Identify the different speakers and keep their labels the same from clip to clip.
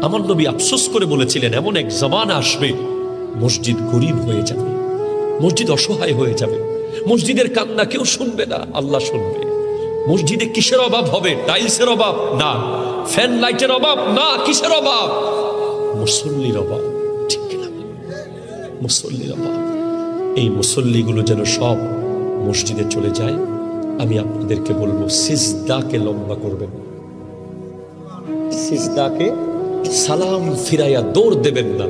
Speaker 1: আমার নবী আফসোস করে বলেছিলেন, এমন এক জামানা আসবে মসজিদ গরিব হয়ে যাবে, মসজিদ অসহায় হয়ে যাবে, মসজিদের কান্না কেউ শুনবে না, আল্লাহ শুনবে। মসজিদে কিসের অভাব হবে? টাইলসের অভাব না, ফ্যান লাইটের অভাব না, কিসের অভাব? মুসল্লির অভাব। ঠিক কিনা? মুসল্লির অভাব। এই মুসল্লিগুলো যেন সব মসজিদে চলে যায়। আমি আপনাদেরকে বলবো, সিজদাকে লম্বা করবেন, সিজদাকে সালাম ফিরাইয়া দৌড় দেবেন না,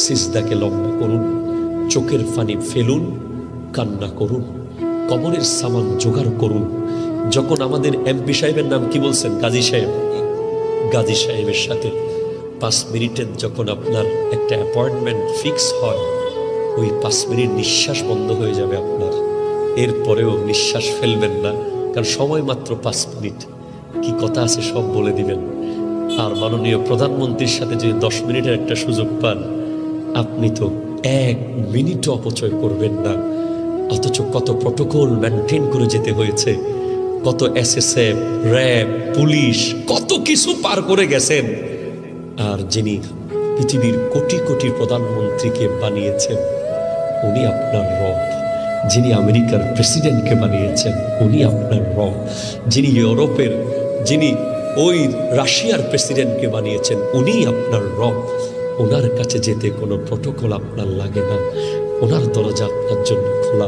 Speaker 1: সিজদাকে লম্বা করুন, চোখের পানি ফেলুন, কান্না করুন, কবরের সামান জোগাড় করুন। যখন আমাদের এমপি সাহেবের নাম কি বলছেন? গাজী সাহেব। গাজী সাহেবের সাথে 5 মিনিটের যখন আপনার একটা অ্যাপয়েন্টমেন্ট ফিক্স হয়, ওই 5 মিনিট নিঃশ্বাস বন্ধ হয়ে যাবে আপনার। এরপরেও নিঃশ্বাস ফেলবেন না, কারণ সময় মাত্র 5 মিনিট। কি কথা আছে সব বলে দিবেন। আর মাননীয় প্রধানমন্ত্রীর সাথে যে 10 মিনিটের একটা সুযোগ পান, আপনি তো 1 মিনিটও অপচয় করবেন না। অথচ কত প্রটোকল মেনটেন করে যেতে হয়েছে, কত এসএসএফ, র্যাব, পুলিশ, কত কিছু পার করে গেছেন। আর যিনি পৃথিবীর কোটি কোটি প্রধানমন্ত্রীকে বানিয়েছেন, উনি আপনার রব। যিনি আমেরিকার প্রেসিডেন্টকে বানিয়েছেন, উনি আপনার রব। যিনি ইউরোপের, যিনি ওই রাশিয়ার প্রেসিডেন্টকে বানিয়েছেন, উনি আপনার রব। ওনার কাছে যেতে কোনো প্রটোকল আপনার লাগে না, ওনার দরজা আপনার জন্য খোলা।